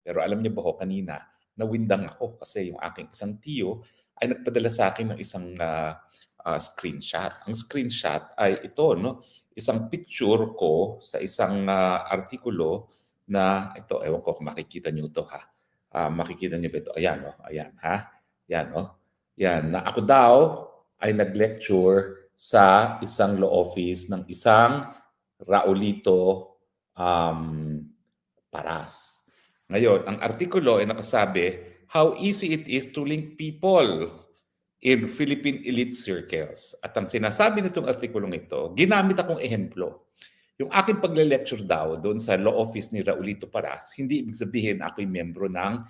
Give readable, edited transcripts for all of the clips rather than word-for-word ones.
Pero alam niyo ba ho, kanina, nawindang ako kasi yung aking isang tiyo ay nagpadala sa akin ng isang screenshot. Ang screenshot ay ito, no? Isang picture ko sa isang artikulo na ito, ewan ko kung makikita niyo ito ha. Makikita niyo ba ito? Ayan, oh, ayan ha. Yan, oh. Yan, na ako daw ay nag-lecture sa isang law office ng isang Raulito Paras. Ngayon, ang artikulo ay nakasabi, how easy it is to link people in Philippine elite circles. At ang sinasabi nitong artikulong ito, ginamit akong ehemplo. Yung aking pagle-lecture daw doon sa law office ni Raulito Paras, hindi ibig sabihin ako'y membro ng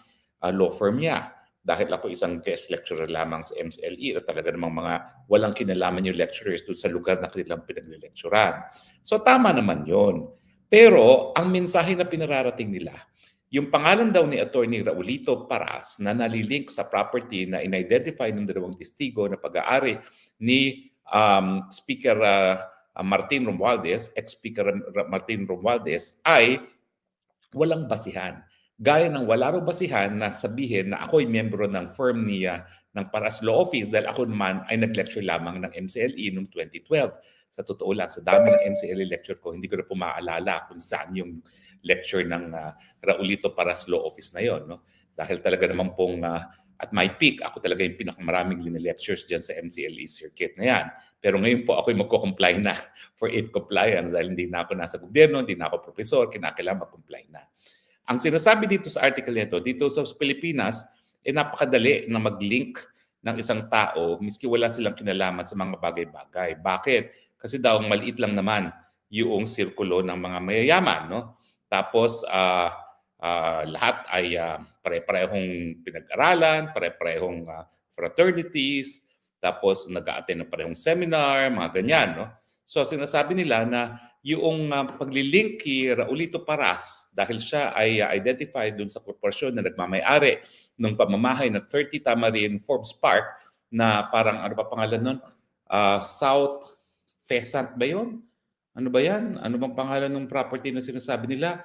law firm niya. Dahil ako isang guest lecturer lamang sa MCLE at talaga namang mga walang kinalaman yung lecturers doon sa lugar na kanilang pinagle-lecturean. So tama naman yon. Pero ang mensahe na pinararating nila, yung pangalan daw ni Attorney Raulito Paras na nalilink sa property na in-identify ng dalawang testigo na pag-aari ni Speaker Martin Romualdez, ex-Speaker Martin Romualdez, ay walang basihan. Gaya ng wala raw basihan na sabihin na ako ay miyembro ng firm niya ng Paras Law Office dahil ako naman ay nag-lecture lamang ng MCLE noong 2012. Sa totoo lang, sa dami ng MCLE lecture ko, hindi ko na po maalala kung saan yung lecture ng Raulito Paras Law Office na yon. No? Dahil talaga naman pong at my peak, ako talaga yung pinakamaraming lectures dyan sa MCLE circuit na yan. Pero ngayon po ako'y magko-comply na for 8 compliance dahil hindi na ako nasa gobyerno, hindi na ako professor, kinakailangan mag-comply na. Ang sinasabi dito sa article nito, dito sa Pilipinas, napakadali na mag-link ng isang tao miski wala silang kinalaman sa mga bagay-bagay. Bakit? Kasi daw maliit lang naman yung sirkulo ng mga mayayaman, no? Tapos lahat ay pare-parehong pinag-aralan, pare-parehong fraternities, tapos nag-a-attend ng parehong seminar, mga ganyan, no? So sinasabi nila na yung paglilink kay Raulito Paras dahil siya ay identified dun sa korporasyon na nagmamay-ari ng pamamahay ng 30 Tamarin Forbes Park na parang ano pa pangalan nun? South Pheasant ba yun? Ano ba yan? Ano bang pangalan ng property na sinasabi nila?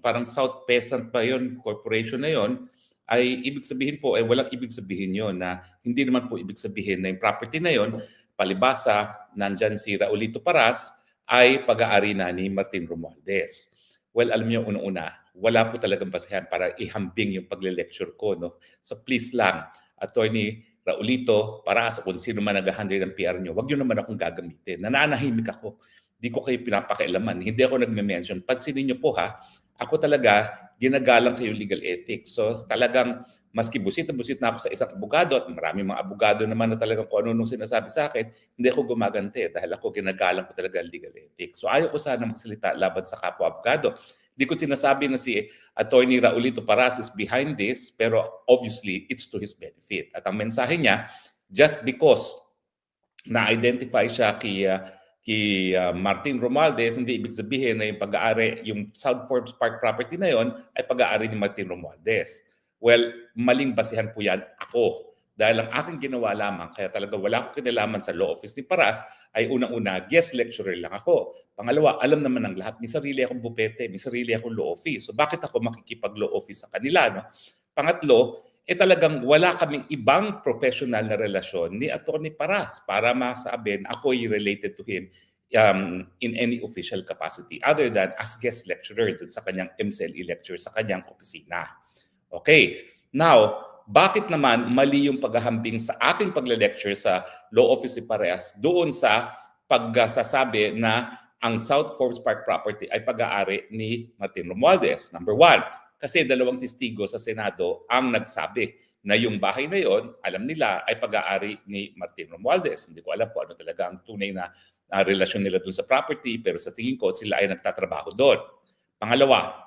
Parang South Pheasant pa yun, corporation na yun, ay ibig sabihin po, walang ibig sabihin yun na hindi naman po ibig sabihin na yung property na yun, palibasa, nandyan si Raulito Paras, ay pag-aari na ni Martin Romualdez. Well, alam niyo, unang-una, wala po talagang basehan para ihambing yung pagle-lecture ko. No? So please lang, Attorney Raulito Paras, kung sino man nag-handle ng PR nyo, wag nyo naman akong gagamitin. Nananahimik ako. Hindi ko kayo pinapakailaman. Hindi ako nagme-mention. Pansinin niyo po ha, ako talaga ginagalang kayo legal ethics. So talagang maski busit na ako sa isang abogado at maraming mga abogado naman na talagang kung ano nung sinasabi sa akin, hindi ako gumagante dahil ako ginagalang ko talaga legal ethics. So ayaw ko sana magsalita laban sa kapwa abogado. Hindi ko sinasabi na si Attorney Raulito Paras is behind this, pero obviously it's to his benefit. At ang mensahe niya, just because na-identify siya kay Martin Romualdez, hindi ibig sabihin na yung pag-aari, yung South Forbes Park property na yon ay pag-aari ni Martin Romualdez. Well, maling basihan po yan ako. Dahil ang aking ginawa lamang, kaya talaga wala akong kinalaman sa law office ni Paras, ay unang-una, guest lecturer lang ako. Pangalawa, alam naman ng lahat, may sarili akong bupete, may sarili akong law office. So bakit ako makikipag-law office sa kanila? No? Pangatlo, talagang wala kaming ibang professional na relasyon ni Atty. Paras para masabi na ako'y related to him in any official capacity other than as guest lecturer dun sa kanyang MCLE lecture sa kanyang opisina. Okay, now, bakit naman mali yung paghahambing sa ating pagle-lecture sa law office ni Paras doon sa pagsasabi na ang South Forbes Park property ay pag-aari ni Martin Romualdez? Number one, kasi dalawang testigo sa Senado ang nagsabi na yung bahay na yon, alam nila, ay pag-aari ni Martin Romualdez. Hindi ko alam kung ano talaga ang tunay na relasyon nila doon sa property, pero sa tingin ko, sila ay nagtatrabaho doon. Pangalawa,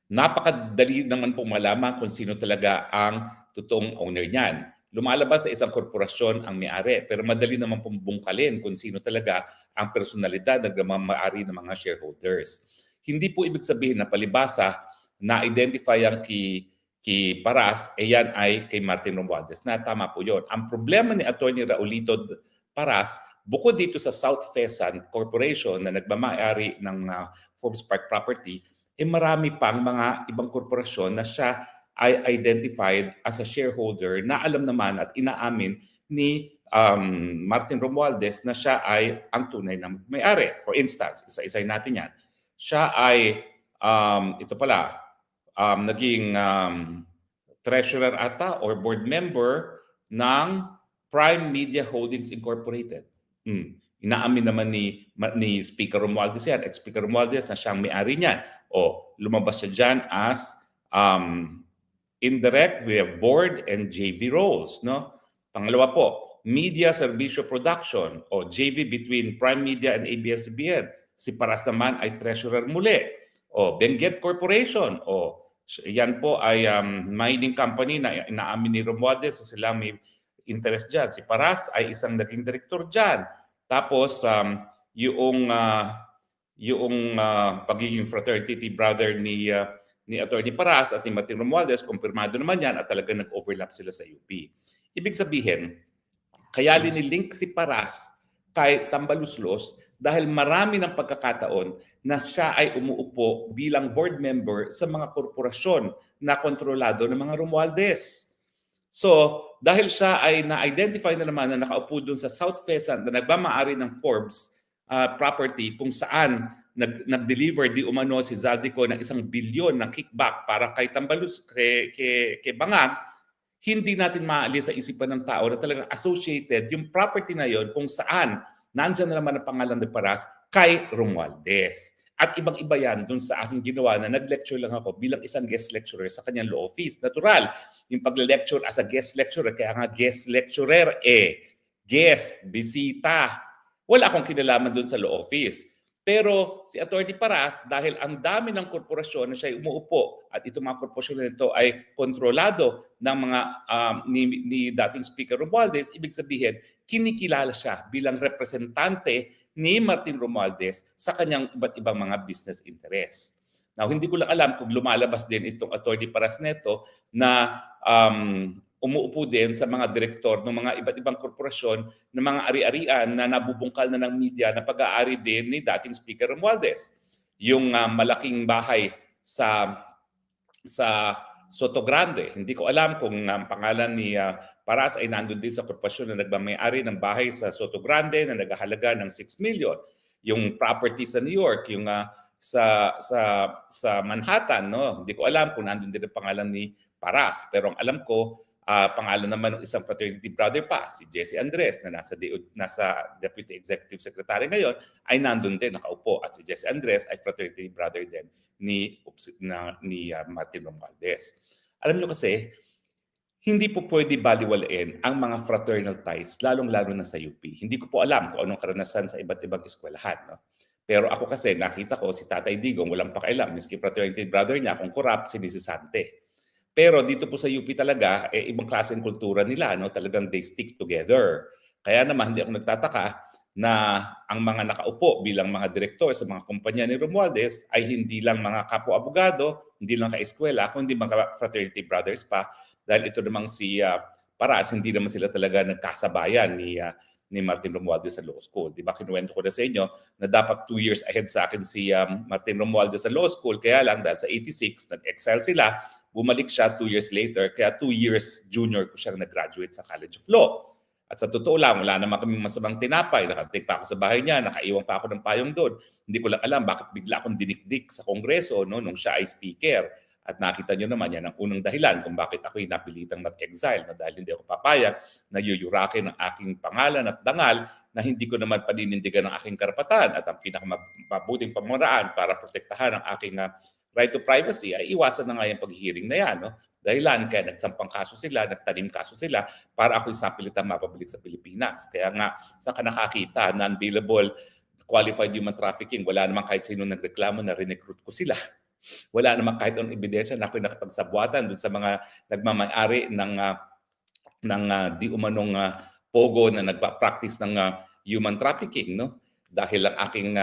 napakadali naman pong malaman kung sino talaga ang totoong owner niyan. Lumalabas na isang korporasyon ang may-ari, pero madali naman pong bungkalin kung sino talaga ang personalidad na may-ari ng mga shareholders. Hindi po ibig sabihin na palibasa na-identify ang kay Paras, yan ay kay Martin Romualdez na tama po yon. Ang problema ni Atty. Raulito Paras, bukod dito sa South Pheasant Corporation na nagmamay-ari ng Forbes Park property, marami pang mga ibang korporasyon na siya ay identified as a shareholder na alam naman at inaamin ni Martin Romualdez na siya ay ang tunay na may-ari. For instance, isa-isay natin yan. Siya ay, ito pala, naging treasurer ata or board member ng Prime Media Holdings Incorporated. Inaamin naman ni Speaker Romualdez yan, ex-Speaker Romualdez, na siyang may-ari niyan. O, lumabas siya dyan as indirect, we have board and JV roles. No? Pangalawa po, Media Servicio Production o JV between Prime Media and ABS-CBN. Si Paras naman ay treasurer muli. O Benguet Corporation o yan po ay mining company na inaamin ni Romualdez sa sila may interest dyan. Si Paras ay isang naging direktor dyan. Tapos yung pagiging fraternity brother ni Attorney Paras at ni Martin Romualdez, kumpirmado naman yan at talagang nag-overlap sila sa UP. Ibig sabihin, kaya linilink si Paras kay Tambaluslos dahil marami ng pagkakataon na siya ay umuupo bilang board member sa mga korporasyon na kontrolado ng mga Romualdez. So, dahil siya ay na-identify na naman na nakaupo doon sa South Pheasant na nagmamaari ng Forbes property kung saan nag-deliver di umano si Zaldico ng 1 bilyon na kickback para kay Tambalus, kay Bangag, hindi natin maalis sa isipan ng tao na talagang associated yung property na yon kung saan nandyan na naman ang pangalan ni Paras kay Romualdez. At ibang-iba yan dun sa aking ginawa na nag-lecture lang ako bilang isang guest lecturer sa kanyang law office. Natural, yung pag-lecture as a guest lecturer, kaya nga guest lecturer guest, bisita. Wala akong kinalaman dun sa law office. Pero si Attorney Paras, dahil ang dami ng korporasyon na siya umuupo at itong mga korporasyon na ito ay kontrolado ng mga ni dating Speaker Romualdez, ibig sabihin, kinikilala siya bilang representante ni Martin Romualdez sa kanyang iba't ibang mga business interests. Now, hindi ko lang alam kung lumalabas din itong Attorney Paras neto na umuupo din sa mga direktor ng mga iba't ibang korporasyon ng mga ari-arian na nabubungkal na ng media na pag-aari din ni dating Speaker Romualdez. Yung malaking bahay sa Soto Grande, hindi ko alam kung ang pangalan ni Paras ay nandun din sa korporasyon na nagmamay-ari ng bahay sa Soto Grande na naghahalaga ng 6 million. Yung property sa New York, yung sa Manhattan, no? Hindi ko alam kung nandun din ang pangalan ni Paras. Pero ang alam ko, pangalan naman ng isang fraternity brother pa, si Jesse Andres, na nasa Deputy Executive Secretary ngayon, ay nandun din, nakaupo. At si Jesse Andres ay fraternity brother din ni Martin Romualdez. Alam nyo kasi, hindi po pwede baliwalain ang mga fraternal ties, lalong-lalo na sa UP. Hindi ko po alam kung anong karanasan sa iba't ibang eskwelahan. No? Pero ako kasi, nakita ko si Tatay Digong, walang pakialam, miski fraternity brother niya, kung corrupt, sinisisante. Pero dito po sa UP talaga, ibang klaseng kultura nila, no? Talagang they stick together. Kaya naman, hindi ako nagtataka na ang mga nakaupo bilang mga direktor sa mga kumpanya ni Romualdez ay hindi lang mga kapwa-abogado, hindi lang ka-eskwela, kundi mga fraternity brothers pa. Dahil ito namang si Paras, hindi naman sila talaga nagkasabayan ni Martin Romualdez sa law school. Di ba, kinuwento ko na sa inyo na dapat 2 years ahead sa akin si Martin Romualdez sa law school. Kaya lang, dahil sa 86, nag-excel sila, bumalik siya 2 years later. Kaya 2 years junior ko siyang nag-graduate sa College of Law. At sa totoo lang, wala naman kaming masamang tinapay. Nakarating pa ako sa bahay niya, nakaiwan pa ako ng payong doon. Hindi ko lang alam bakit bigla akong dinikdik sa Kongreso nung siya ay speaker. At nakita nyo naman yan ang unang dahilan kung bakit ako'y napilitang mag-exile na dahil hindi ako papayag na yuyurakin ang aking pangalan at dangal na hindi ko naman paninindigan ang aking karapatan at ang pinakamabuting pamaraan para protektahan ang aking right to privacy ay iwasan na nga yung pag-hearing na yan. No? Dahilan kaya nagsampang kaso sila, nagtanim kaso sila para ako'y sapilitang mapabalik sa Pilipinas. Kaya nga, saan ka nakakita, non-bailable, qualified human trafficking, wala naman kahit sino nagreklamo na re-recruit ko sila. Wala naman kahit anong ebidensya na ako'y nakapagsabuatan dun sa mga nagmamay-ari ng di umanong pogo na nagpa-practice ng human trafficking. No? Dahil ang aking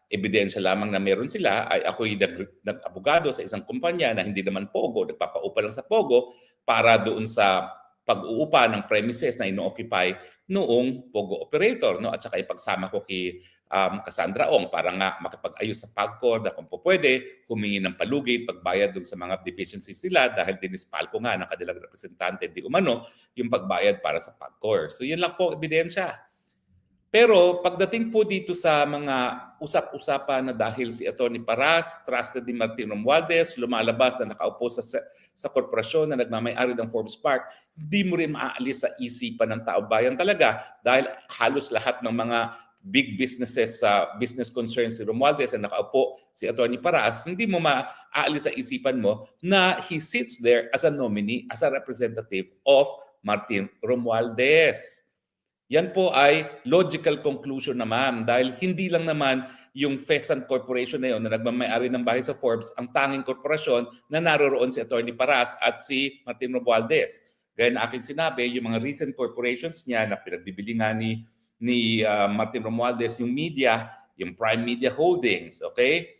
ebidensya lamang na meron sila ay ako'y nag-abogado sa isang kumpanya na hindi naman pogo, nagpapaupa lang sa pogo para doon sa pag-uupa ng premises na ino-occupy noong pogo operator. No? At saka ipagsama ko kay Cassandra Ong para nga makipag-ayos sa PAGCOR na kung po pwede, humingi ng palugit, pagbayad dun sa mga deficiencies nila dahil dinispal ko nga ng kanilang representante di umano yung pagbayad para sa PAGCOR. So yun lang po ebidensya. Pero pagdating po dito sa mga usap-usapan na dahil si Atty. Paras, trusted ni Martin Romualdez, lumalabas na nakaupo sa korporasyon na nagmamay-ari ng Forbes Park, hindi mo rin maaalis sa isipan ng tao bayan talaga dahil halos lahat ng mga big businesses sa business concerns si Romualdez na nakaupo si Atty. Paras, hindi mo maaalis sa isipan mo na he sits there as a nominee, as a representative of Martin Romualdez. Yan po ay logical conclusion naman dahil hindi lang naman yung Pheasant Corporation na yun na nagmamay-ari ng bahay sa Forbes ang tanging korporasyon na naroroon si Atty. Paras at si Martin Romualdez. Gaya na akin sinabi, yung mga recent corporations niya na pinagbibili nga ni Martin Romualdez, yung media, yung Prime Media Holdings, okay?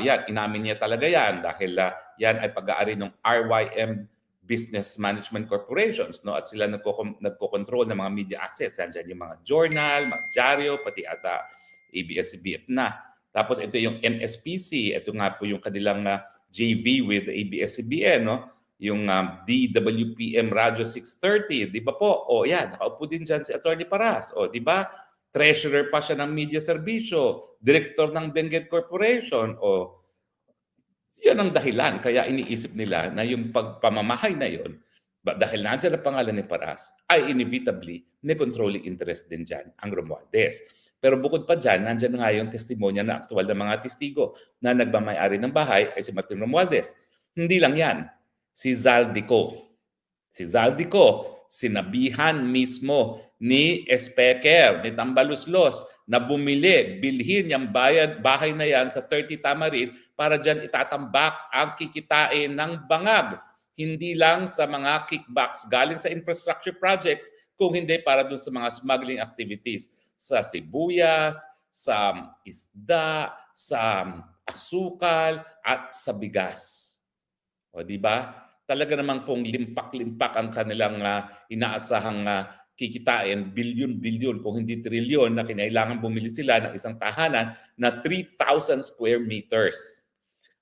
Yan, inamin niya talaga yan dahil yan ay pag-aari ng RYM Business Management Corporations, no? At sila nagko-control ng mga media assets. Nandiyan yung mga journal, mga dyaryo, pati ata ABS-CBN na. Tapos ito yung MSPC, ito nga po yung kanilang JV with ABS-CBN, no? Yung DWPM Radio 630, di ba po? O yan, nakaupo din dyan si Atty. Paras. O di ba? Treasurer pa siya ng media serbisyo, director ng Benguet Corporation, o yan ang dahilan kaya iniisip nila na yung pagpamamahay na yon, dahil nandiyan ang pangalan ni Paras, ay inevitably may controlling interest din dyan ang Romualdez. Pero bukod pa dyan, nandiyan nga yung testimonya na aktual ng mga testigo na nagmamay-ari ng bahay ay si Martin Romualdez. Hindi lang yan, si Zaldico. Si Zaldico, sinabihan mismo ni Speaker, ni Tambaluslos, na bilhin yung bahay na yan sa 30 Tamarin para dyan itatambak ang kikitain ng bangag. Hindi lang sa mga kickbacks galing sa infrastructure projects, kung hindi para dun sa mga smuggling activities sa sibuyas, sa isda, sa asukal, at sa bigas. O di ba? Talaga namang pong limpak-limpak ang kanilang inaasahang kikitain, bilyon-bilyon kung hindi trilyon na kinailangan bumili sila ng isang tahanan na 3,000 square meters.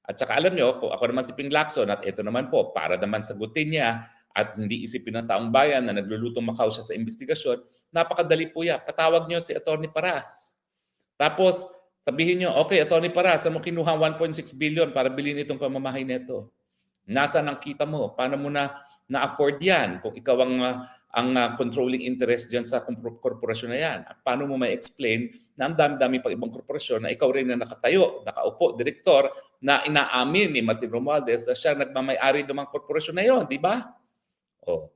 At saka alam nyo, kung ako naman si Ping Lacson at ito naman po, para naman sagutin niya at hindi isipin ng taong bayan na naglulutong Macau siya sa investigasyon, napakadali po yan. Patawag nyo si Atty. Paras. Tapos sabihin nyo, okay, Atty. Paras, saan mo kinuha 1.6 billion para bilhin itong pamamahay nito? Nasaan ang kita mo? Paano mo na-afford yan kung ikaw ang controlling interest dyan sa korporasyon na yan? At paano mo may explain na ang dami-dami pang ibang korporasyon na ikaw rin na nakatayo, nakaupo, direktor, na inaamin ni Martin Romualdez na siya nagmamay-ari ng mga korporasyon na yon, di ba? Oh.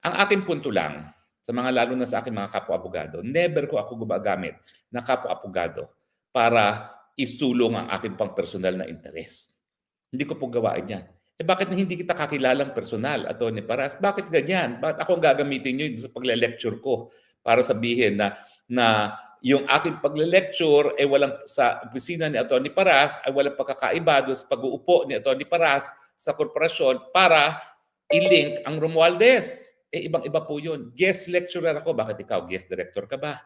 Ang aking punto lang, sa mga lalo na sa aking mga kapwa-abogado, never ko ako gumagamit na kapwa-abogado para isulong ang aking pang personal na interest. Hindi ko po gawain yan. Bakit hindi kita kakilalang personal, Atty. Paras? Bakit ganyan? Bakit ako gagamitin nyo sa pagle-lecture ko para sabihin na yung aking pagle-lecture ay walang sa opisina ni Atty. Paras ay walang pagkakaiba doon sa pag-uupo ni Atty. Paras sa korporasyon para i-link ang Romualdez. Ibang-iba po yun. Guest lecturer ako. Bakit ikaw? Guest director ka ba?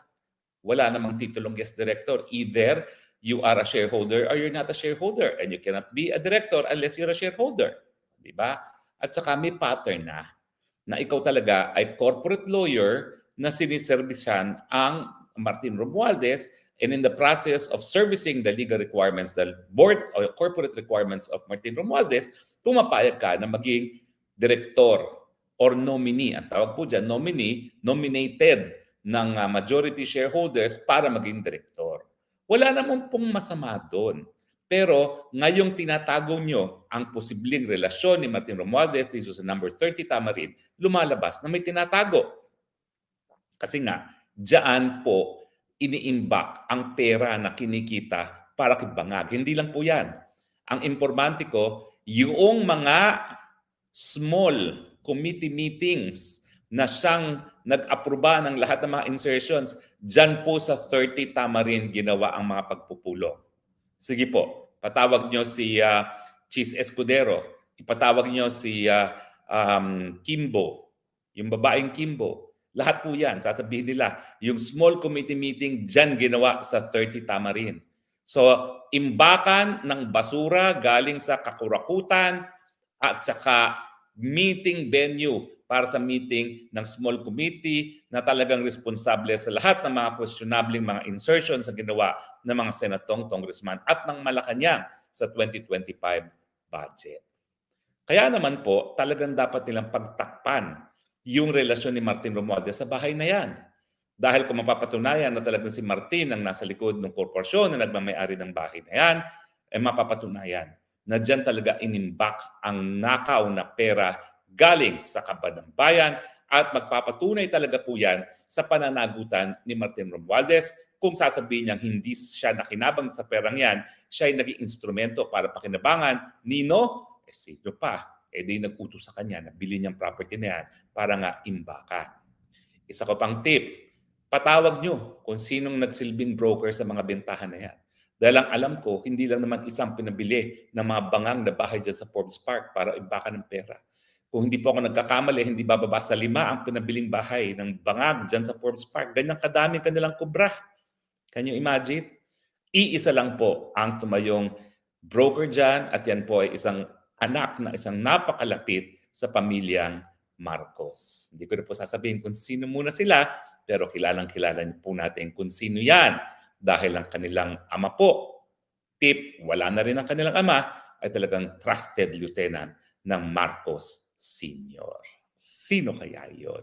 Wala namang titulong guest director. Either you are a shareholder or you're not a shareholder. And you cannot be a director unless you're a shareholder. Diba? At saka may pattern na ikaw talaga ay corporate lawyer na siniservisyan ang Martin Romualdez, and in the process of servicing the legal requirements, the board or corporate requirements of Martin Romualdez, pumapayag ka na maging director or nominee. Ang tawag po dyan, nominee, nominated ng majority shareholders para maging director. Wala naman pong masama doon. Pero ngayong tinatago nyo ang posibleng relasyon ni Martin Romualdez dito sa number 30 Tamarin, lumalabas na may tinatago. Kasi nga, diyan po iniimbak ang pera na kinikita para kay bangag. Hindi lang po yan. Ang informante ko, yung mga small committee meetings na siyang nag-aproba ng lahat ng mga insertions, dyan po sa 30 Tamarin ginawa ang mga pagpupulong. Sige po, patawag nyo si Chis Escudero, ipatawag nyo si Kimbo, yung babaeng Kimbo. Lahat po yan, sasabihin nila, yung small committee meeting dyan ginawa sa 30 Tamarin. So, imbakan ng basura galing sa kakurakutan at saka meeting venue para sa meeting ng small committee na talagang responsable sa lahat ng mga questionabling mga insertions sa ginawa ng mga senatong, congressman at ng Malacanang sa 2025 budget. Kaya naman po, talagang dapat nilang pagtakpan yung relasyon ni Martin Romualdez sa bahay na yan. Dahil kung mapapatunayan na talagang si Martin ang nasa likod ng korporasyon na nagmamayari ng bahay na yan, ay mapapatunayan na dyan talaga inimbak ang nakaw na pera galing sa kaban ng bayan at magpapatunay talaga po yan sa pananagutan ni Martin Romualdez kung sasabihin niyang hindi siya nakinabang sa perang yan, siya ay naging instrumento para pakinabangan, nino, sino pa, di nag-utos sa kanya na bilhin niyang property na yan para nga imbakan. Isa ko pang tip, patawag nyo kung sinong nagsilbing broker sa mga bentahan na yan. Dahil ang alam ko, hindi lang naman isang pinabili ng mga bangang na bahay dyan sa Forbes Park para imbakan ng pera. Kung hindi po ako nagkakamali, hindi bababa sa 5 ang pinabiling bahay ng bangag dyan sa Forbes Park. Ganyan kadaming kanilang kubra. Can you imagine? Iisa lang po ang tumayong broker dyan at yan po ay isang anak na isang napakalapit sa pamilyang Marcos. Hindi ko na po sasabihin kung sino muna sila, pero kilalang-kilala po natin kung sino yan dahil ang kanilang ama po, tip, wala na rin ang kanilang ama, ay talagang trusted lieutenant ng Marcos Sr. Sino kaya yon?